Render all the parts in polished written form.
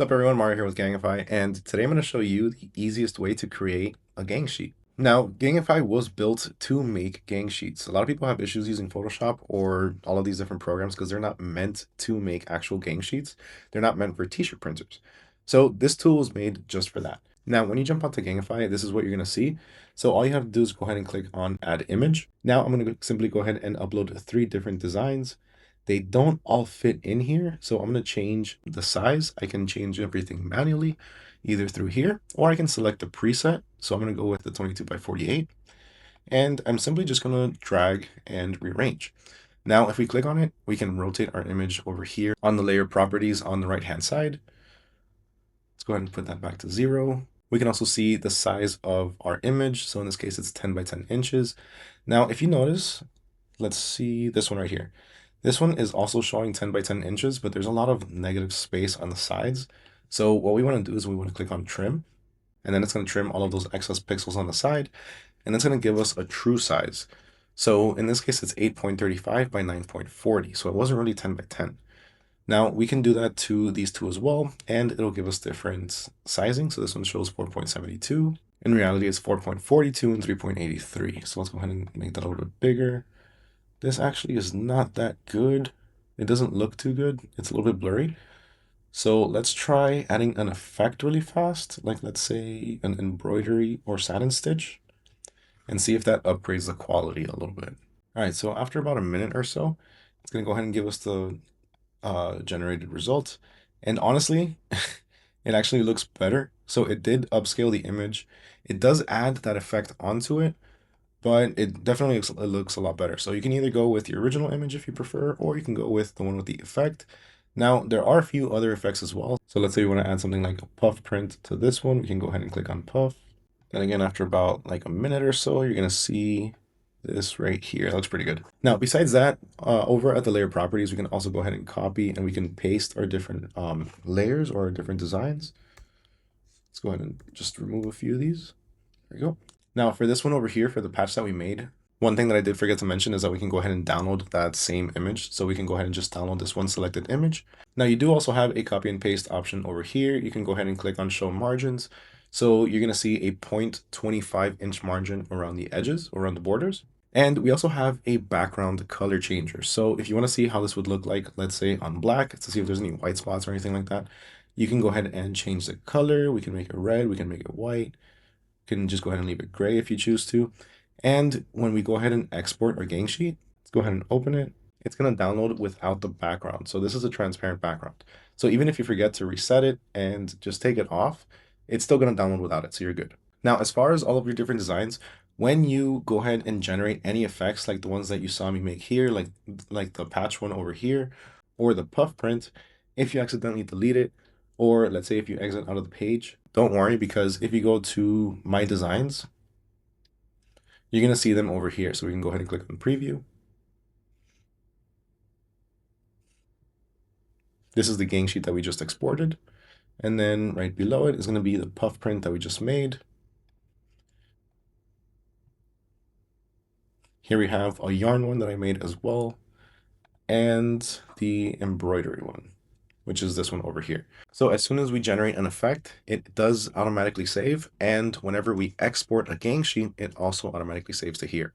What's up everyone, Mario here with Gangify, and today I'm going to show you the easiest way to create a gang sheet. Now, Gangify was built to make gang sheets. A lot of people have issues using Photoshop or all of these different programs because they're not meant to make actual gang sheets. They're not meant for t-shirt printers. So this tool is made just for that. Now, when you jump onto Gangify, this is what you're going to see. So all you have to do is go ahead and click on Add Image. Now I'm going to simply go ahead and upload 3 different designs. They don't all fit in here, so I'm going to change the size. I can change everything manually, either through here, or I can select a preset. So I'm going to go with the 22 by 48, and I'm simply just going to drag and rearrange. Now, if we click on it, we can rotate our image over here on the layer properties on the right-hand side. Let's go ahead and put that back to 0. We can also see the size of our image. So in this case, it's 10 by 10 inches. Now, if you notice, let's see this one right here. This one is also showing 10 by 10 inches, but there's a lot of negative space on the sides. So what we want to do is we want to click on trim, and then it's going to trim all of those excess pixels on the side, and it's going to give us a true size. So in this case, it's 8.35 by 9.40. So it wasn't really 10 by 10. Now we can do that to these two as well, and it'll give us different sizing. So this one shows 4.72. In reality, it's 4.42 and 3.83. So let's go ahead and make that a little bit bigger. This actually is not that good. It doesn't look too good. It's a little bit blurry. So let's try adding an effect really fast, like let's say an embroidery or satin stitch, and see if that upgrades the quality a little bit. All right, so after about a minute or so, it's gonna go ahead and give us the generated result. And honestly, it actually looks better. So it did upscale the image. It does add that effect onto it, but it definitely looks a lot better. So you can either go with the original image if you prefer, or you can go with the one with the effect. Now, there are a few other effects as well. So let's say you want to add something like a puff print to this one. We can go ahead and click on puff. And again, after about like a minute or so, you're going to see this right here. It looks pretty good. Now, besides that, over at the layer properties, we can also go ahead and copy and we can paste our different layers or different designs. Let's go ahead and just remove a few of these. There we go. Now for this one over here, for the patch that we made, one thing that I did forget to mention is that we can go ahead and download that same image. So we can go ahead and just download this one selected image. Now you do also have a copy and paste option over here. You can go ahead and click on show margins. So you're going to see a 0.25 inch margin around the edges, around the borders. And we also have a background color changer. So if you want to see how this would look like, let's say on black, to see if there's any white spots or anything like that, you can go ahead and change the color. We can make it red, we can make it white. Can just go ahead and leave it gray if you choose to. And when we go ahead and export our gang sheet, let's go ahead and open it. It's going to download without the background. So this is a transparent background. So even if you forget to reset it and just take it off, it's still going to download without it. So you're good. Now, as far as all of your different designs, when you go ahead and generate any effects like the ones that you saw me make here, like the patch one over here, or the puff print, if you accidentally delete it, or let's say if you exit out of the page, don't worry, because if you go to my designs, you're going to see them over here. So we can go ahead and click on preview. This is the gang sheet that we just exported. And then right below it is going to be the puff print that we just made. Here we have a yarn one that I made as well, and the embroidery one, which is this one over here. So as soon as we generate an effect, it does automatically save. And whenever we export a gang sheet, it also automatically saves to here.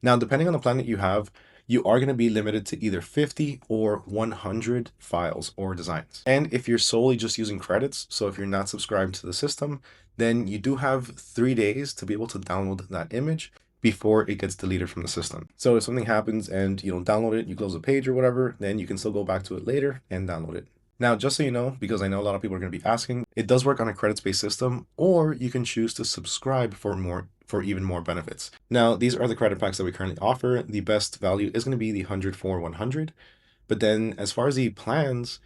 Now, depending on the plan that you have, you are going to be limited to either 50 or 100 files or designs. And if you're solely just using credits, so if you're not subscribed to the system, then you do have 3 days to be able to download that image before it gets deleted from the system. So if something happens and you don't download it, you close the page or whatever, then you can still go back to it later and download it. Now, just so you know, because I know a lot of people are going to be asking, it does work on a credits-based system, or you can choose to subscribe for even more benefits. Now, these are the credit packs that we currently offer. The best value is going to be the 100 for 100. But then as far as the plans,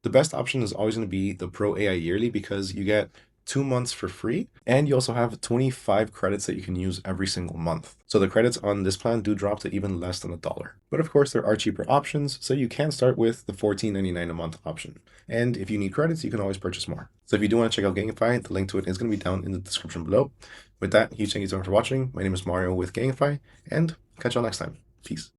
the best option is always going to be the Pro AI yearly, because you get 2 months for free, and you also have 25 credits that you can use every single month. So the credits on this plan do drop to even less than $1. But of course, there are cheaper options, so you can start with the $14.99 a month option. And if you need credits, you can always purchase more. So if you do want to check out Gangify, the link to it is going to be down in the description below. With that, huge thank you so much for watching. My name is Mario with Gangify, and catch y'all next time. Peace.